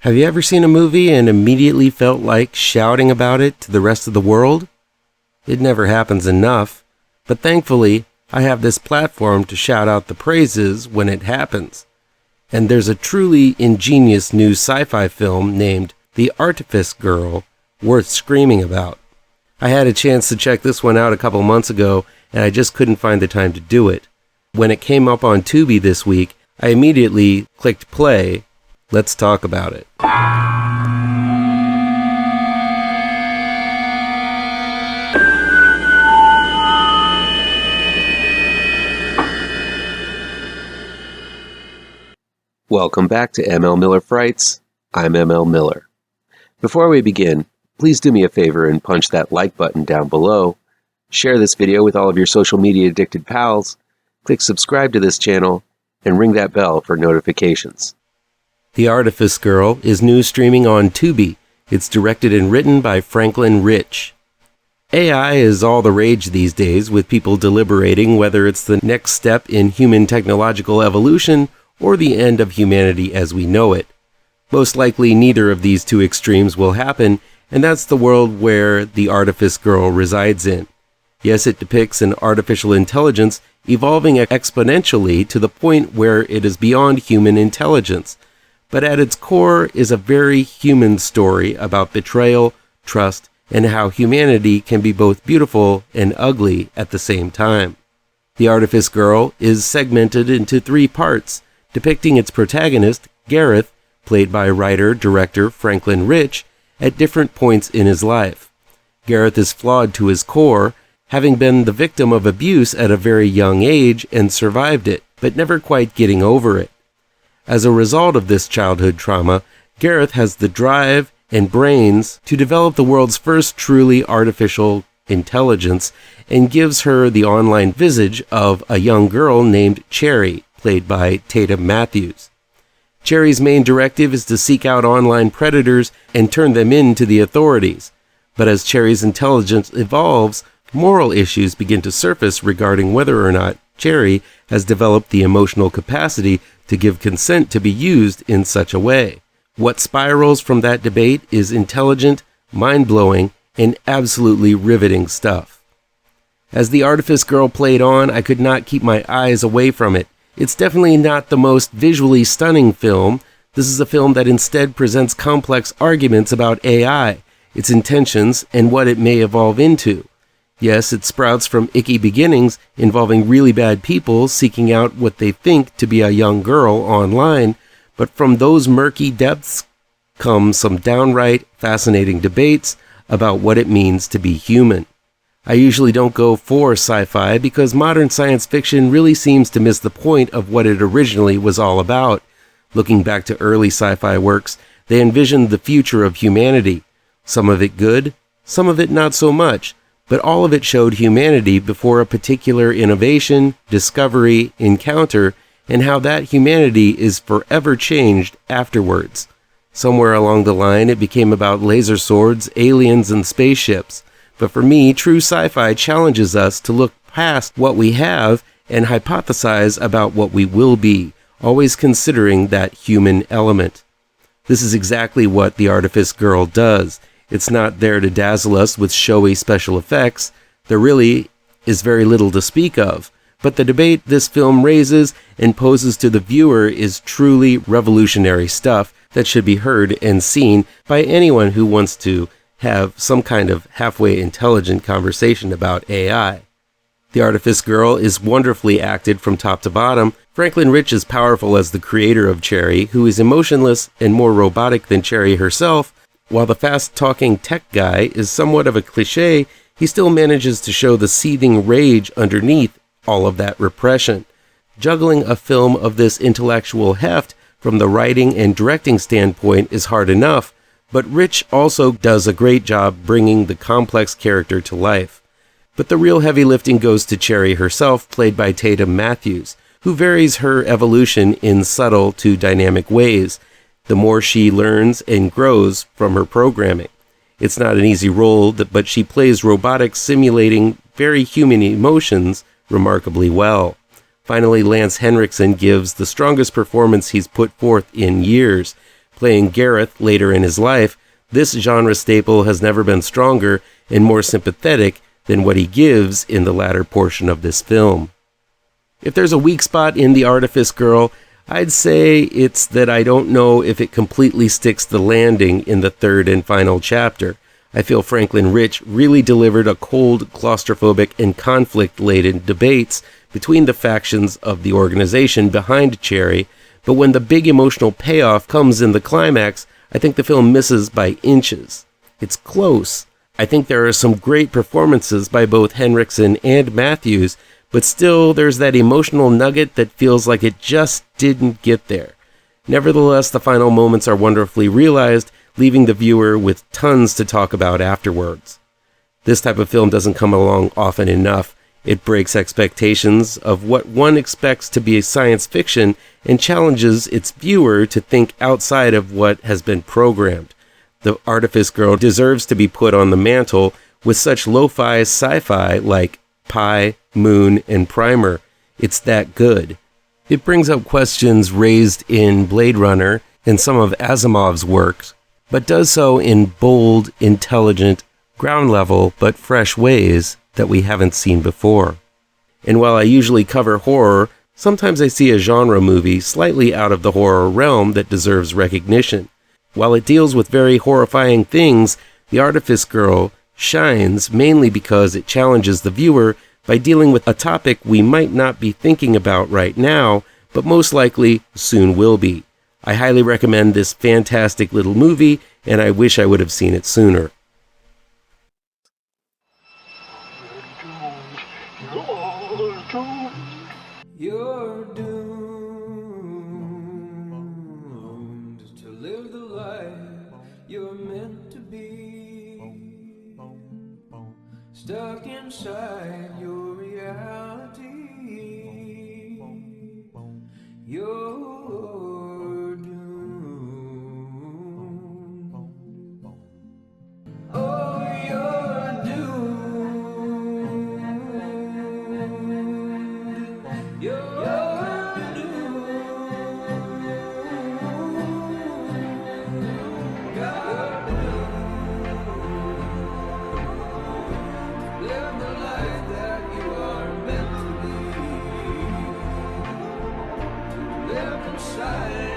Have you ever seen a movie and immediately felt like shouting about it to the rest of the world? It never happens enough, but thankfully, I have this platform to shout out the praises when it happens. And there's a truly ingenious new sci-fi film named The Artifice Girl worth screaming about. I had a chance to check this one out a couple months ago, and I just couldn't find the time to do it. When it came up on Tubi this week, I immediately clicked play. Let's talk about it. Welcome back to ML Miller Frights. I'm ML Miller. Before we begin, please do me a favor and punch that like button down below. Share this video with all of your social media addicted pals. Click subscribe to this channel and ring that bell for notifications. The Artifice Girl is new streaming on Tubi. It's directed and written by Ritch. AI is all the rage these days, with people deliberating whether it's the next step in human technological evolution or the end of humanity as we know it. Most likely neither of these two extremes will happen, and that's the world where the Artifice Girl resides in. Yes, it depicts an artificial intelligence evolving exponentially to the point where it is beyond human intelligence, but at its core is a very human story about betrayal, trust, and how humanity can be both beautiful and ugly at the same time. The Artifice Girl is segmented into 3 parts, depicting its protagonist, Gareth, played by writer-director Ritch, at different points in his life. Gareth is flawed to his core, having been the victim of abuse at a very young age and survived it, but never quite getting over it. As a result of this childhood trauma, Gareth has the drive and brains to develop the world's first truly artificial intelligence and gives her the online visage of a young girl named Cherry, played by Tatum Matthews. Cherry's main directive is to seek out online predators and turn them in to the authorities. But as Cherry's intelligence evolves, moral issues begin to surface regarding whether or not Cherry has developed the emotional capacity to give consent to be used in such a way. What spirals from that debate is intelligent, mind-blowing, and absolutely riveting stuff. As the Artifice Girl played on, I could not keep my eyes away from it. It's definitely not the most visually stunning film. This is a film that instead presents complex arguments about AI, its intentions, and what it may evolve into. Yes, it sprouts from icky beginnings involving really bad people seeking out what they think to be a young girl online, but from those murky depths come some downright fascinating debates about what it means to be human. I usually don't go for sci-fi because modern science fiction really seems to miss the point of what it originally was all about. Looking back to early sci-fi works, they envisioned the future of humanity. Some of it good, some of it not so much, but all of it showed humanity before a particular innovation, discovery, encounter, and how that humanity is forever changed afterwards. Somewhere along the line, it became about laser swords, aliens, and spaceships. But for me, true sci-fi challenges us to look past what we have and hypothesize about what we will be, always considering that human element. This is exactly what The Artifice Girl does. It's not there to dazzle us with showy special effects. There really is very little to speak of. But the debate this film raises and poses to the viewer is truly revolutionary stuff that should be heard and seen by anyone who wants to have some kind of halfway intelligent conversation about AI. The Artifice Girl is wonderfully acted from top to bottom. Ritch is powerful as the creator of Cherry, who is emotionless and more robotic than Cherry herself. While the fast-talking tech guy is somewhat of a cliché, he still manages to show the seething rage underneath all of that repression. Juggling a film of this intellectual heft from the writing and directing standpoint is hard enough, but Ritch also does a great job bringing the complex character to life. But the real heavy lifting goes to Cherry herself, played by Tatum Matthews, who varies her evolution in subtle to dynamic ways, the more she learns and grows from her programming. It's not an easy role, but she plays robotics simulating very human emotions remarkably well. Finally, Lance Henriksen gives the strongest performance he's put forth in years, Playing Gareth later in his life, this genre staple has never been stronger and more sympathetic than what he gives in the latter portion of this film. If there's a weak spot in The Artifice Girl, I'd say it's that I don't know if it completely sticks the landing in the third and final chapter. I feel Franklin Ritch really delivered a cold, claustrophobic, and conflict-laden debates between the factions of the organization behind Cherry, but when the big emotional payoff comes in the climax, I think the film misses by inches. It's close. I think there are some great performances by both Henriksen and Matthews, but still there's that emotional nugget that feels like it just didn't get there. Nevertheless, the final moments are wonderfully realized, leaving the viewer with tons to talk about afterwards. This type of film doesn't come along often enough. It breaks expectations of what one expects to be science fiction and challenges its viewer to think outside of what has been programmed. The Artifice Girl deserves to be put on the mantle with such lo-fi sci-fi like Pi, Moon, and Primer. It's that good. It brings up questions raised in Blade Runner and some of Asimov's works, but does so in bold, intelligent, ground-level, but fresh ways that we haven't seen before. And while I usually cover horror, sometimes I see a genre movie slightly out of the horror realm that deserves recognition. While it deals with very horrifying things, The Artifice Girl shines mainly because it challenges the viewer by dealing with a topic we might not be thinking about right now, but most likely soon will be. I highly recommend this fantastic little movie, and I wish I would have seen it sooner. You're doomed to live the life you're meant to be, stuck inside your reality. You're doomed. Oh, you're doomed. You're doomed. God live the life that you are meant to be. Live inside